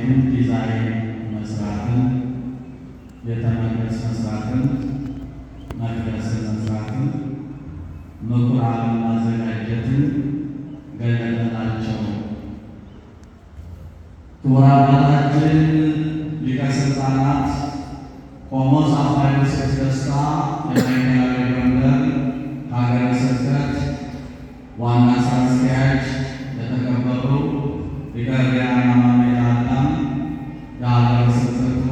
ቤቱን ዲዛይን መስራትን፣ ቤተ መቅደስ መስራትን፣ መቅደስን መስራትን፣ ምኩራብን ማዘጋጀትን ገለጠላቸው። ክቡር አባታችን ሊቀ ሥልጣናት ቆሞስ አባ ዮሴፍ ደስታ የማዕከላዊ ጎንደር ሀገረ ስብከት ዋና ሥራ አስኪያጅ፣ የተከበሩ ሊቀ ኅሩያን አማኑኤል አዳም የሀገረ ስብከቱ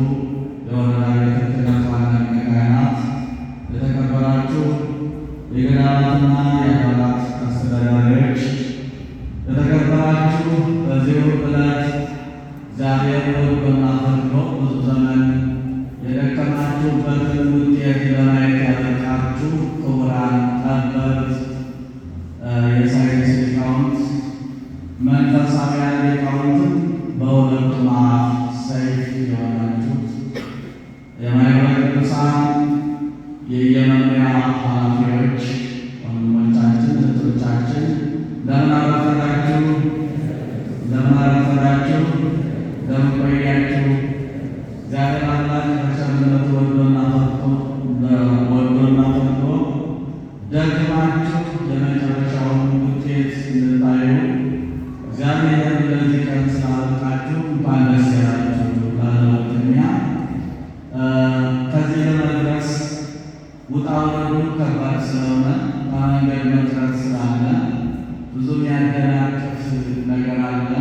የወረዳ ቤተ ክህነት ዋና ሊቀ ካህናት፣ የተከበራችሁ የገዳማትና የአድባራት አስተዳዳሪዎች፣ የተከበራችሁ በዚሁ ዕለት እግዚአብሔር በጎና ፈቅዶ ብዙ ዘመን የደከማችሁበትን ውጤት ለማየት ያበቃችሁ ክቡራን ጠበብት፣ የሳይንስ ሊቃውንት፣ መንፈሳውያን ሊቃውንት፣ በሁለቱም አፍ ሰይፍ የሆናችሁት የማኅበረ ቅዱሳን የየመምሪያ ኃላፊዎች፣ ወንድሞቻችን፣ እህቶቻችን እንደምን አረፈዳችሁ? እንደምን አረፈዳችሁ? እንደምን ቆያችሁ? እግዚአብሔር አምላክ በቸርነቱ ወዶና ፈቅዶ ደግማችሁ የመጨረሻውን ውጤት እንድታዩ እግዚአብሔር ለዚህ ቀን ስላበቃችሁ እንኳን ደስ ያላችሁ ላለሁለተኛ ከዚህ ለመድረስ ውጣ ውረዱ ከባድ ስለሆነ በመንገድ መቅረት ስላለ ብዙ የሚያደናቅፍ ነገር አለ።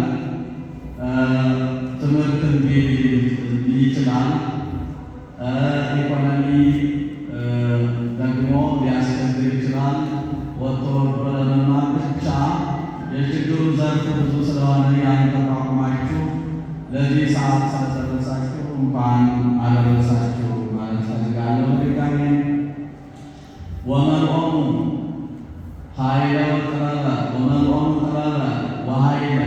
ትምህርት ይችላል፣ ኢኮኖሚ ደግሞ ሊያስቸግር ይችላል። ወጥቶ ለመማር ብቻ የችግሩ ዘርፍ ብዙ ስለሆነ ያን ተቋቁማችሁ ለዚህ ሰዓት ስለደረሳችሁ እንኳን አደረሳችሁ ማለት ፈልጋለሁ። ድጋሜ ወመልኦሙ ኃይለ ወጥበበ ወመልኦሙ ጥበበ ወኃይለ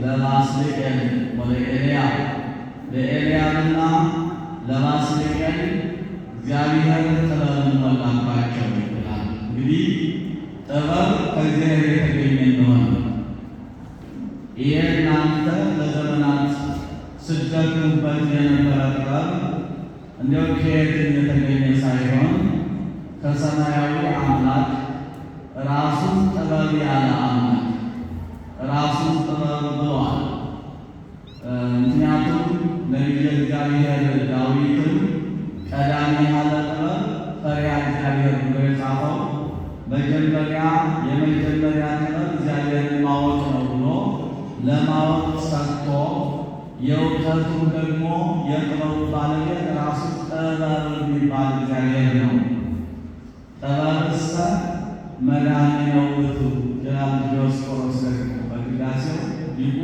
ለባስልኤል ወለኤልያብ ለኤልያብና ለባስልኤል እግዚአብሔር ጥበብን ሞላባቸው ይላል። እንግዲህ ጥበብ ከእግዚአብሔር የተገኘ እንደሆነ ይሄ እናንተ ለዘመናት ስትደክሙበት የነበረ ጥበብ እንዲያው ከየት የተገኘ ሳይሆን ከሰማያዊ አምላክ ራሱን ጥበብ ያለ አምላክ ራሱን ጥበብ ብሏል። ምክንያቱም ነቢየ እግዚአብሔር ዳዊትም ቀዳሚ ያለ ጥበብ ፈሪሃ እግዚአብሔር ብሎ የጻፈው የመጀመሪያ ጥበብ እግዚአብሔርን ማወቅ ነው ብሎ ለማወቅ ሰጥቶ የእውቀቱም ደግሞ የጥበቡ ባለቤት ራሱ ጥበብ የሚባል እግዚአብሔር ነው። ጥበብሰ መድኃኒነ ውእቱ ይላል ዲዮስቆሮስ ደግሞ በቅዳሴው ሊቁ።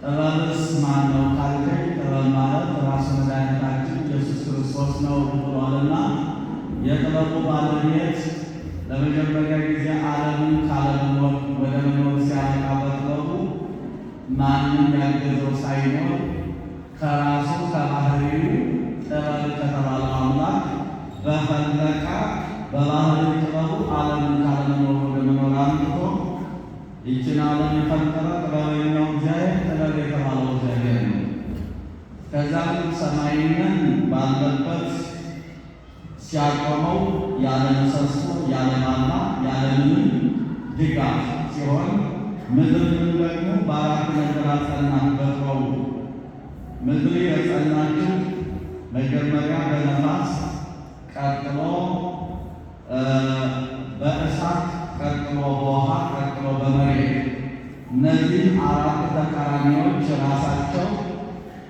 ጥበብስ ማን ነው ካልከኝ ጥበብ ማለት ራሱ መድኃኒታችን ኢየሱስ ክርስቶስ ነው ብሏልና የጥበቡ ባለቤት ለመጀመሪያ ጊዜ ዓለምን ካለመኖር ወደ መኖር ሲያመጣ በጥበቡ ማንም ያገዘው ሳይኖር ከራሱ ከባህሪው ጥበብ ከተባለው አምላክ በፈለቀ በባህሪ ጥበቡ ዓለምን ካለመኖር ወደ መኖር አምጥቶ ይችን ዓለም የፈጠረ ጥበበኛው እግዚአብሔር ጥበብ የተባለው እግዚአብሔር ነው። ከዛም ሰማይን ባለበት ሲያቆመው ያለ ምሰሶ ያለ ማማ ያለ ምንም ድጋፍ ሲሆን ምድርን ደግሞ በአራት ነገር አጸናት በጥበቡ። ምድር የጸናችው መጀመሪያ በነፋስ፣ ቀጥሎ በእሳት፣ ቀጥሎ በውሃ፣ ቀጥሎ በመሬት። እነዚህ አራት ተቃራኒዎች ራሳቸው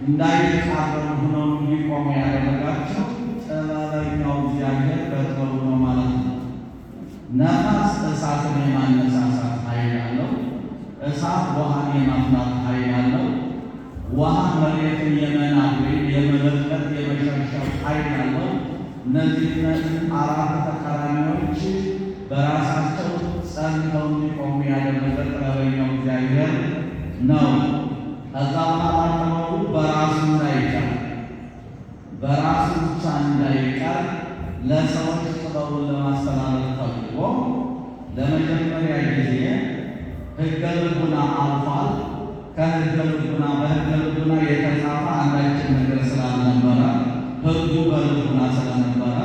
እንዳይቃረኑ ሆነው እንዲቆሙ ያደረጋቸው ጥበበኛው እግዚአብሔር በጥበቡ ነው ማለት ነው። ነፋስ እሳትን የማነሳሳት ኃይል አለው። እሳት ውሃን የማፍላት ኃይል አለው። ውሃ መሬትን የመናድ ወይም የመበጥበጥ የመሸርሸር ኃይል አለው። እነዚህ አራት ተቃራኒዎች በራሳቸው ጸንተው እንዲቆሙ ያደረገ ጥበበኛው እግዚአብሔር ነው። ከዛ በኋላ ጥበቡ በራሱ እንዳይቀር በራሱ ብቻ እንዳይቀር ለሰዎች ጥበቡን ለማስተላለፍ ፈልጎ ለመጀመሪያ ጊዜ ሕገ ልቡና አልፏል። ከሕገ ልቡና በሕገ ልቡና የተጻፈ አንዳችን ነገር ስላልነበረ ሕጉ በልቡና ስለነበረ፣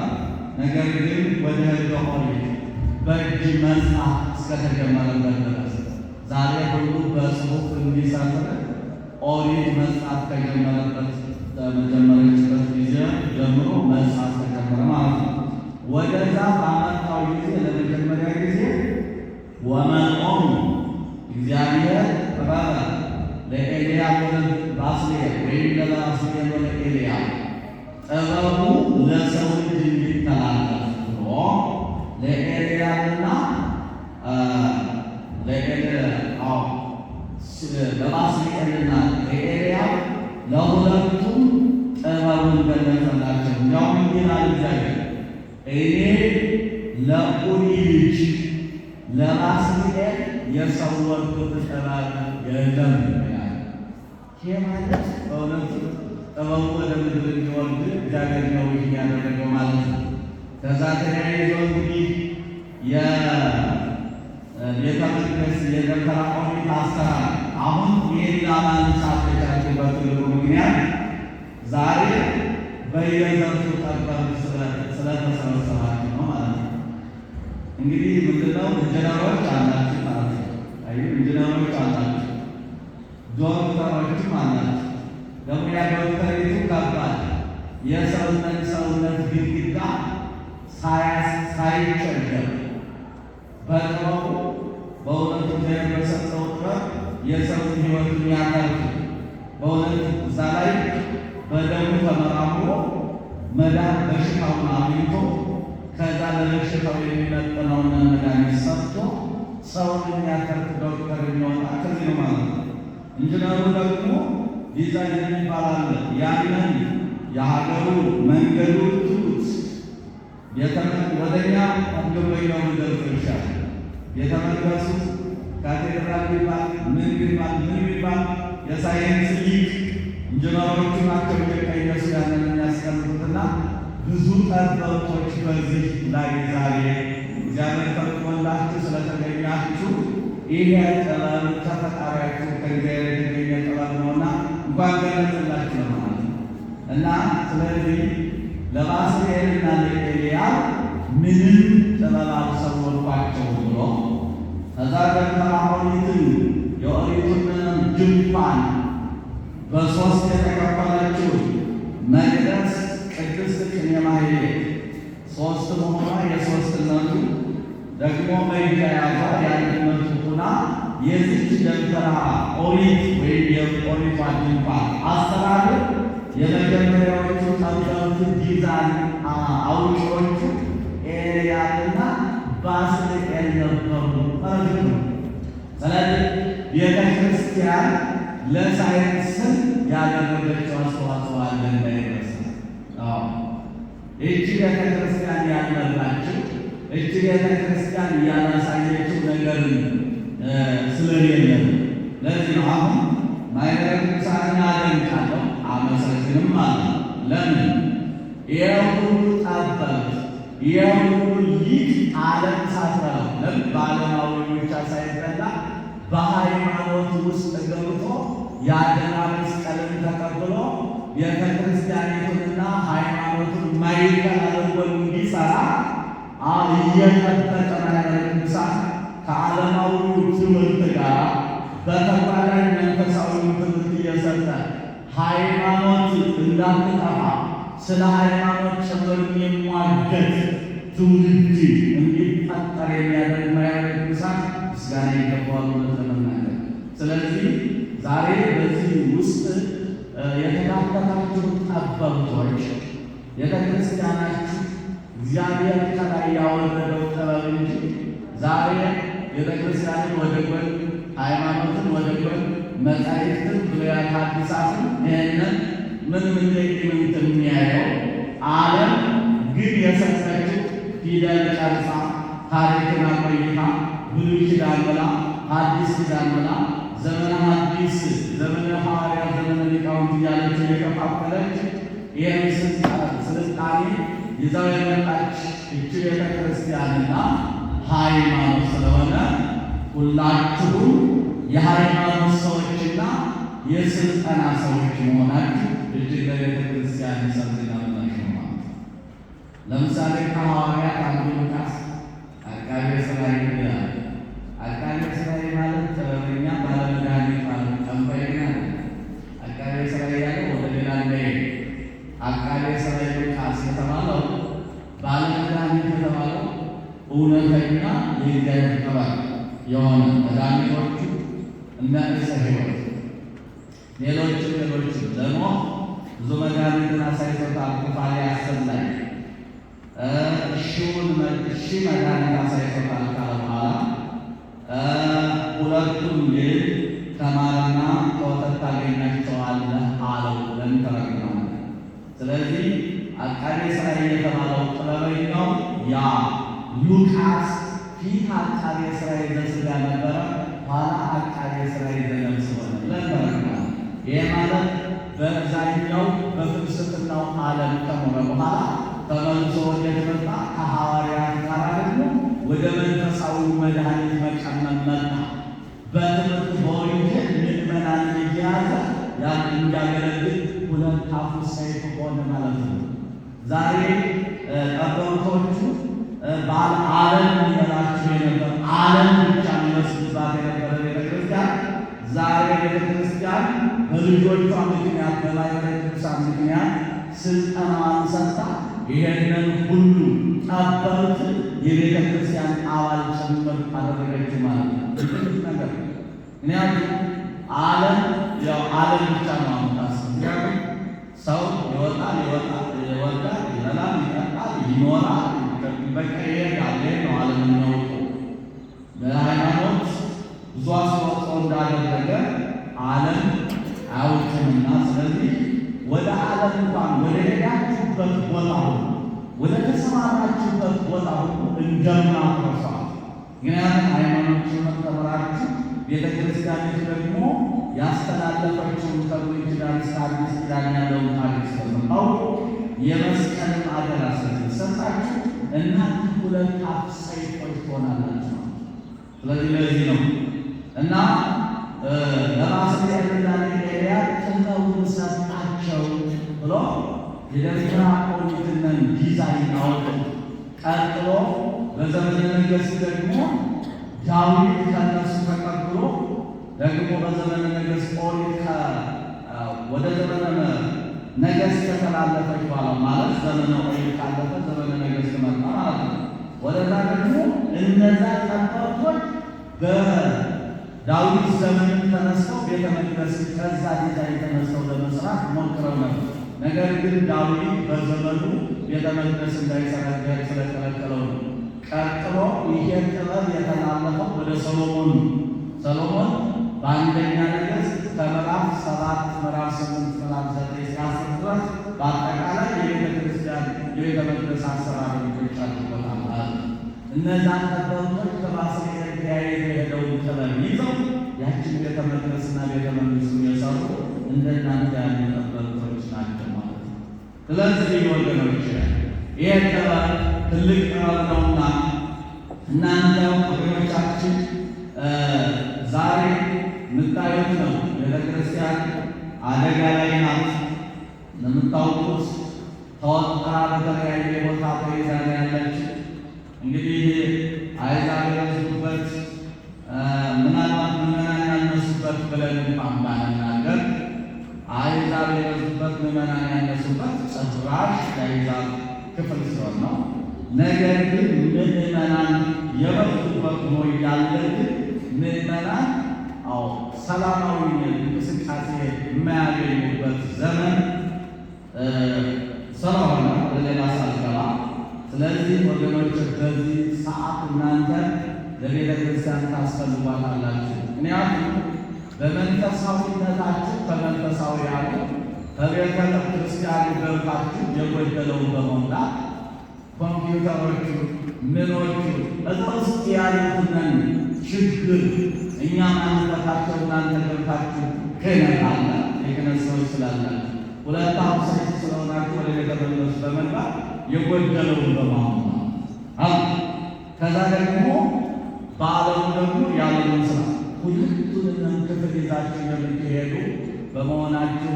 ነገር ግን ወደ ሕገ ኦሪት በእጅ መጽሐፍ እስከተጀመረበት ድረስ ዛሬ ሁሉ በጽሑፍ እንዲሰፍር ኦሪት መጽሐፍ ከጀመረችበት ጊዜ ጀምሮ መጽሐፍ ተጀመረ ማለት ነው። ወደዛ ባመጣው ጊዜ ለመጀመሪያ ጊዜ ወመልኦሙ እግዚአብሔር ጥበበ ለኤልያብ ባስልኤል ወይም ለባስልኤል ለኤልያብ ጥበቡ ለሰው ልጅ እንዲተላለፍ ብሎ ለኤልያብና ለባስልኤልና ለኤልያብ ለሁለቱም ጥበቡን ገለጸላቸው። እንዲያውም ይላል እግዚአብሔር እኔ ለኡሪ ልጅ ለባስልኤል የሰወርኩት ጥበብ የለም ይላል። ይህ ማለት በእውነቱ ጥበቡ ወደ ምድር እንዲወርድ እግዚአብሔር ነው ይህ ያደረገው ማለት ነው። ከዛ ተያይዞ እንግዲህ የቤተ መቅደስ የደብተራ ኦሪት አሰራር አሁን ይህን ለማንሳት የቻልኩበት ትልቁ ምክንያት ዛሬ በየዘርፉ ጠበብ ስለተሰበሰባችሁ ነው ማለት ነው። እንግዲህ ምንድነው ኢንጂነሮች አላችሁ ማለት ነው። ኢንጂነሮች አላችሁ፣ ዶክተሮችም አላችሁ። ደግሞ ያ ዶክተሪቱ ከባድ የሰውነት ግድግዳ ሳይቸገር በጥበቡ በእውነቱ እግዚአብሔር በሰጠው ጥበብ የሰውን ሕይወት የሚያተርፍ በእውነት እዛ ላይ በደሙ ተመራምሮ መዳን በሽታውን አግኝቶ ከዛ ለበሽታው የሚመጥነውን መድኃኒት ሰጥቶ ሰውን የሚያተርፍ ዶክተር የሚወጣ ከዚህ ነው ማለት ነው። ኢንጂነሩ ደግሞ ዲዛይን የሚባል ያንን የሀገሩ መንገዱ ትሉት ወደኛ ግንበኛው ዘርፍ ይሻል የተመለሱ ካቴድራል ቢባል ምን ቢባል የሳይንስ ሊቅ ኢንጂነሮቹ ናቸው እየቀየሱ ያንን የሚያስቀምጡትና ብዙ ጠበብቶች በዚህ ላይ ዛሬ እግዚአብሔር ፈቅዶላችሁ ስለተገኛችሁ ይሄ ጥበብ ተፈጣሪያችሁ ከእግዚአብሔር የተገኘ ጥበብ ነውና እንኳን ገለጽላችሁ ማለት ነው። እና ስለዚህ ለባስልኤልና ለኤልያብ ምንም ጥበብ አልሰወርኳቸው ብሎ ከዛ ደብተራ ኦሪትን የኦሪቱን ድንኳን በሶስት የተከፈለችው መቅደስ ቅድስት ቅኔ ማኅሌት ሶስት መሆኗ የሶስትነቱ ደግሞ መያያዟ የአንድነቱ ሆና የዚች ደብተራ ኦሪት ወይም የኦሪቷ ድንኳን አሰራር የመጀመሪያዎቹ ጠበብት ዲዛይን አውጪዎቹ ኤልያብና ባስልኤል ነበሩ ማለት ነው። ስለዚህ ቤተ ክርስቲያን ለሳይንስም ያደረገችው አስተዋጽኦ አለ እንዳይረሳ። እቺ ቤተ ክርስቲያን ያልመራችው እቺ ቤተ ክርስቲያን ያላሳየችው ነገር ስለሌለ ለዚህ ነው አሁን ማኅበረ ቅዱሳንን አደንቃለሁ አመሰግንም አለ። ለምን የሁሉ ጠበብት የሁሉ ሊቅ ዓለም ሳትበላው ለምን በዓለማዊ ብቻ ሳይበላ በሃይማኖት ውስጥ ገብቶ የአደራ መስቀልን ተቀብሎ ቤተ ክርስቲያኒቱንና ሃይማኖቱን ማዕከል አድርጎ እንዲሰራ እየጠበቀ ማኅበረ ቅዱሳን ከዓለማዊ ትምህርት ጋር በተጓዳኝ መንፈሳዊ ትምህርት እየሰጠ ሃይማኖት እንዳትጠፋ ስለ ሃይማኖት ጭምር የሚሟገት ትውልድ እንዲፈጠር የሚያደርግ ማኅበረ ቅዱሳን ምስጋና ይገባዋል ለመናገር። ስለዚህ ዛሬ በዚህ ውስጥ የተካተታችሁ ጠበብቶች ቤተ ክርስቲያናችሁ እግዚአብሔር ከላይ ያወረደው ጥበብ እንጂ ዛሬ ቤተ ክርስቲያንን ወደ ጎን ሃይማኖትን ወደ ጎን መጻሕፍትን ብሉያት ሐዲሳትን ይህንን ምን የሚያየው ዓለም ግን የሰጠችው ፊደል ቀርጻ ታሪክን አቆይታ ብሉይ ኪዳን ብላ ሐዲስ ኪዳን ብላ ዘመነ ሐዲስ ዘመነ ሐዋርያት ዘመነ ሊቃውንት እያለች እየከፋፈለች ይህን ስልጣኔ ይዛው የመጣች እቺ ቤተ ክርስቲያንና ሃይማኖት ስለሆነ ሁላችሁም የሃይማኖት ሰዎችና የስልጠና ሰዎች መሆናችሁ እጅግ ለቤተ ክርስቲያን ያስፈልጋላችሁ ማለት ነው። ለምሳሌ ከሐዋርያት አንዱ ሉቃስ አቃቤ ሥራይ ይላል። አቃቤ ሥራይ ማለት ጥበበኛ ባለመድኃኒት ማለት ጠንቋይና አቃቤ ሥራይ ያለ ወደ ሌላ እንዳይሄድ አቃቤ ሥራይ ሉቃስ የተባለው ባለመድኃኒት የተባለው እውነተኛ የእግዚአብሔር ጠባቂ የሆነ መድኃኒቶቹ እነ ዕፀ ሕይወት ሌሎችም ደግሞ ብዙ መድኃኒትን አሳይቶታል። ኩፋሌ አሰናይ ሺህ መድኃኒት አሳይቶታል ካለ በኋላ ሁለቱም ግን ከማርና ከወተት ታገኛቸዋለህ አለው ብለን ተረግመናል። ስለዚህ አቃቤ ሥራይ የተባለው ጥበበኛው ያ ሉቃስ ፊት አቃቤ ሥራይ ዘሥጋ ነበረ፣ ኋላ አቃቤ ሥራይ ዘነፍስ ሆነ ብለን ተረግመናል። ይህ ማለት በዛኛው በፍልስፍናው ዓለም ከሆነ በኋላ ተመልሶ ወዴት መጣ? ከሐዋርያት ጋር ደግሞ ወደ መንፈሳዊ መድኃኒት መቀመም መጣ። በትምህርት በወንጌል ምዕመናንን እየያዘ ያን እንዲያገለግል ሁለት አፉ ሰይፍ ሆነ ማለት ነው። ዛሬ ጠበብቶቹ ዓለም የሚበላቸው የነበር ዓለም ብቻ የሚመስልባት የነበረ ቤተክርስቲያን ዛሬ ቤተክርስቲያን በልጆቿ ምክንያት በማኅበረ ቅዱሳን ምክንያት ስልጠናዋን ሰጥታ ይሄንን ሁሉ ጠበብት የቤተ ክርስቲያን አባል ጭምር አደረገችው ማለት ነው። ነገር ምክንያቱም ዓለም ዓለም ብቻ ነው አምታስ ምክንያቱም ሰው ይወጣል ይበላል ይጠጣል ይኖራል በቃ ይሄዳል ነው ዓለም የሚያውቀው። በሃይማኖት ብዙ አስተዋጽኦ እንዳደረገ ዓለም አያውቅምና ስለዚህ ወደ ዓለም እንኳን ወደ ሄዳችሁበት ቦታ ሁሉ ወደ ተሰማራችሁበት ቦታ ሁሉ እንደማትረሷት። ምክንያቱም ሃይማኖትን ተምራችሁ ቤተ ክርስቲያኒቱ ደግሞ ያስተላለፈችውን ከብሉይ ኪዳን እስከ አዲስ ኪዳን ያለውን ታሪክ ስለምታውቁ የመስቀልን አደራ ስለተሰጣችሁ እናንተ ሁለት አፍ ሰይፎች ትሆናላችሁ። ስለዚህ ለዚህ ነው እና ለማስጠንቀቂያ ለኤልያ ጥበቡን ሰጣቸው ብሎ የደብተራ ኦሪትን ዲዛይን አወጡ። ቀጥሎ በዘመነ ነገሥት ደግሞ ዳዊት ከነሱ ተቀብሎ ደግሞ በዘመነ ነገሥት ኦሪት ወደ ዘመነ ነገሥት ከተላለፈች በኋላ ማለት ዘመነ ኦሪት ካለፈ ዘመነ ነገሥት መጣ ማለት ነው። ወደዛ ደግሞ እነዛ ጠበብቶች በዳዊት ዘመን ተነስተው ቤተ መቅደስ ከዛ ዲዛይን ተነስተው ለመስራት ሞክረው ነበር። ነገር ግን ዳዊት በዘመኑ ቤተ መቅደስ እንዳይሰራ ስለከለከለው ነው። ቀጥሎ ይሄ ጥበብ የተላለፈው ወደ ሰሎሞን ሰሎሞን በአንደኛ ነገሥት ከምዕራፍ 7 ምዕራፍ 8 ምዕራፍ 9 እስከ 10 ድረስ በአጠቃላይ የቤተ ክርስቲያን የቤተ መቅደስ አሰራር ይቻልበታል ማለት ነው። እነዛን ጠበብቶች ከባስልኤል ተያይዘው የሄደውን ጥበብ ይዘው ያችን ቤተ መቅደስና ቤተ መንግሥቱን የሰሩ እንደናንተ ያሉ ጠበብቶች ናቸው ማለት ነው። ስለዚህ ወገኖች ይሄ ጥበብ ትልቅ ጥበብ ነውና እናንተ ወገኖቻችን ዛሬ የምታዩት ነው። ቤተ ክርስቲያን አደጋ ላይ ናት። እንደምታውቁት ተወጥራ በተለያየ ቦታ ተይዛ ያለች። እንግዲህ አሕዛብ የበዙበት ምናልባት ምዕመናን ያነሱበት ብለን እንኳን ባንናገር አሕዛብ የበዙበት ምዕመናን ያነሱበት ጭራሽ የአሕዛብ ክፍል ሲሆን ነው። ነገር ግን ምዕመናን የበዙበት ሆኖ እያለ ግን ምዕመናን ሰላማዊ እንቅስቃሴ የማያገኙበት ዘመን ስለሆነ ለሌላ ሳልገባ፣ ስለዚህ ወገኖች በዚህ ሰዓት እናንተ ለቤተ ክርስቲያን ታስፈልጓታላችሁ። ምክንያቱም በመንፈሳዊነታችሁ ከመንፈሳዊ ያሉ ከቤተ ክርስቲያኑ ገብታችሁ የጎደለውን በመሙላት ኮምፒውተሮቹ ምኖቹ እዛ ውስጥ ያሉትን ችግር እኛ ማንነታቸው እናንተ ገብታችሁ ክህነት አለ የክህነት ሰዎች ስላላችሁ ሁለት አፍ ሰይፍ ስለሆናችሁ ወደ ቤተ መቅደስ በመግባት የጎደለውን በማሟላት ከዛ ደግሞ በዓለሙ ደግሞ ያለውን ስራ ሁለቱንም ክፍል ይዛችሁ የምትሄዱ በመሆናችሁ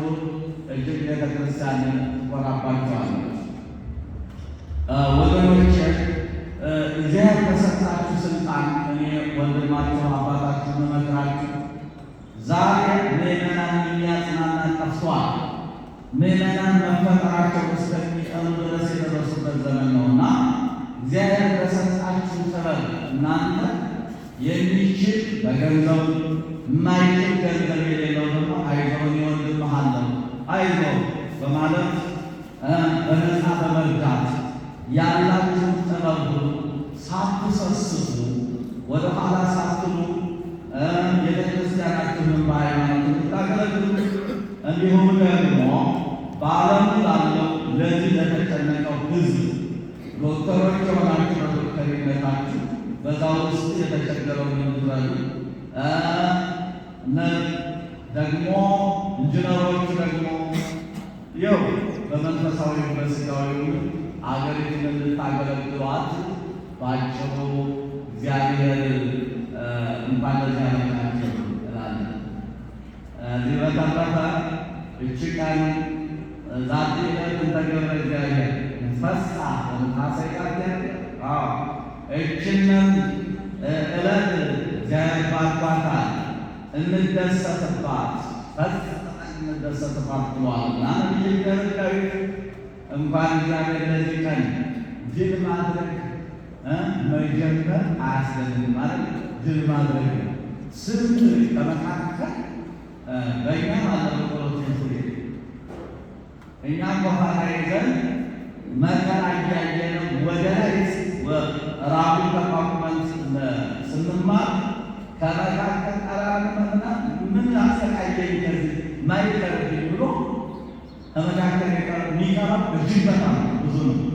እጅግ ቤተ ክርስቲያንን ትኮራባችኋለች። ወገኖቼ እግዚአብሔር በሰጣችሁ ስልጣን እኔ ወንድማችሁ አባታችሁ መመክራችሁ ዛሬ ምዕመናን የሚያጽናና ጠፍቷል። ምዕመናን መፈጠራቸው እስከሚቀሩ ድረስ የደረሱበት ዘመን ነውና እግዚአብሔር በሰጣችሁ ጥበብ እናንተ የሚችል በገንዘቡ የማይችል ገንዘብ የሌለው ደግሞ አይዞህ እወንድምሃለሁ አይዞህ በማለት በነፃ በመርዳት ያላችሁን ጥበብ ሁሉ ሳትሰስቱ ወደ ኋላ ሳትሉ ቤተክርስቲያናችሁን በሃይማኖት እንድታገለግሉ እንዲሁም ደግሞ በዓለሙ ላለው ለዚህ ለተጨነቀው ሕዝብ ዶክተሮች የሆናችሁ በዶክተርነታችሁ በዛ ውስጥ የተቸገረውን እንድትረዱ ደግሞ ኢንጂነሮች ደግሞ ይኸው በመንፈሳዊ በስጋዊ አገሪቱን እንድታገለግሏት ባጭሩ እግዚአብሔር እንኳን ለዚያ ያበቃችሁ እላለሁ። እዚህ በተረፈ እቺ ቀን ዛሬ እንደ ገብረ እግዚአብሔር ፈሳ ታሰቃየ እችንም ዕለት እግዚአብሔር ባርኳታል፣ እንደሰትባት ፈጽመን እንደሰትባት ብሏልና ነቢየ ዳዊት እንኳን እግዚአብሔር ለዚህ ቀን ድል ማድረግ መጀመር አያስፈልግም ማለት ድል ማድረግ ነው። ስንት ከመካከል በእኛ ማለት ፕሮቴስት እኛ በኋላ ይዘን መከራ እያየን ወደ ላይ ራቡ ተቋቁመን ስንማር ከመካከል ቀራንመና ምን አሰቃየኝ ከዚህ ማይቀርብኝ ብሎ ከመካከል የሚቀረው እጅግ በጣም ብዙ ነው።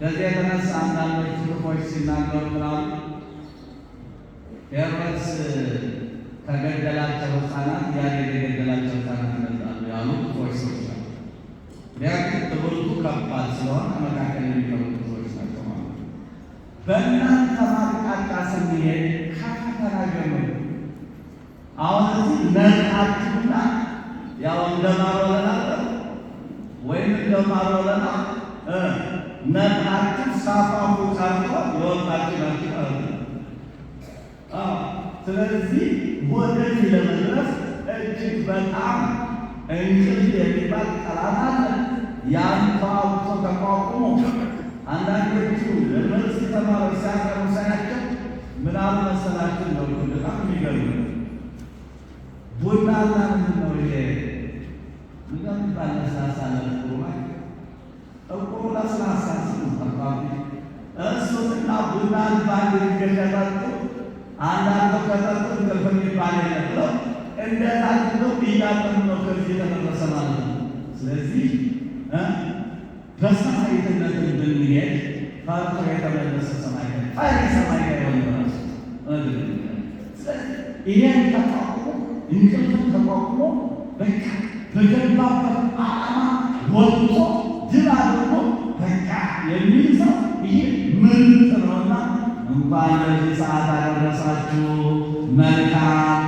ከዚህ የተነሳ አንዳንዶች ጽሑፎች ሲናገሩ ምናሉ ሄሮድስ ከገደላቸው ሕፃናት ያሬድ የገደላቸው ሕፃናት ይመጣሉ ያሉ ጽሑፎች ሰዎች ናቸው። ምክንያቱም ትምህርቱ ከባድ ስለሆነ ከመካከል የሚቀሩ ሰዎች ናቸው ማለት ነው። በእናንተ ማቅጣጫ ስንሄድ ከፈተና ጀምሮ አሁን እዚህ ነቃችሁና ያው እንደማሮለና ወይም እንደማሮለና ነቃችሁ ሳፋፉ ቀርቶ የወጣችሁ ናችሁ ማለት ነው። ስለዚህ ወደዚህ ለመድረስ እጅግ በጣም እንቅልፍ የሚባል ጠላት አለ። ያን ተዋግቶ ተቋቁሞ አንዳንዶቹ ዩኒቨርሲቲ ተማሪዎች ሲያቀርቡ ሳያቸው ምናሉ መሰላችሁ ነው በጣም የሚገርም ቡናና ምንድን ነው ይሄ ምንም ባለስላሳ ለቁማ እቁሩ ለስላሳ ሲጠፋቢ እሱና ቡናን ባንድ ይገሸጣጡ አንዳንዱ ከጠጡ እንቅልፍ የሚባል የለም እንደዛ ነው እያጠኑ ነው ከዚህ የተመለሰ ማለት ነው። ስለዚህ በሰማዕትነትን ብንሄድ ፈርቶ የተመለሰ ሰማዕት ሰማይ ጋር የሆነ ስለዚህ ይሄን ተቋቁሞ እንቅልፍን ተቋቁሞ በቃ በገባበት ዓላማ ወጥቶ ድል አድርጎ በቃ የሚል ሰው ይሄ ምርጥ ነውና እንኳን ለዚህ ሰዓት አደረሳችሁ። መልካም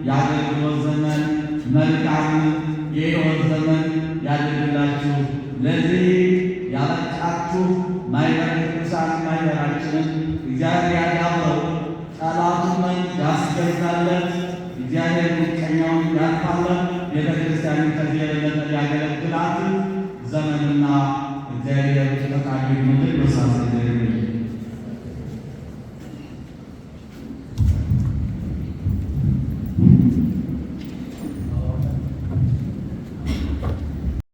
የአገልግሎት ዘመን፣ መልካም የሕይወት ዘመን ያድርግላችሁ። ለዚህ ያበቃችሁ ማኅበረ ቅዱሳን ማኅበራችንን እግዚአብሔር ያዳብረው፣ ጠላቱን ያስገዛለት፣ እግዚአብሔር ምቀኛውን ያጥፋለት፣ ቤተ ክርስቲያንን ከዚህ የበለጠ ያገለግላት ዘመንና እግዚአብሔር ፈቃዱ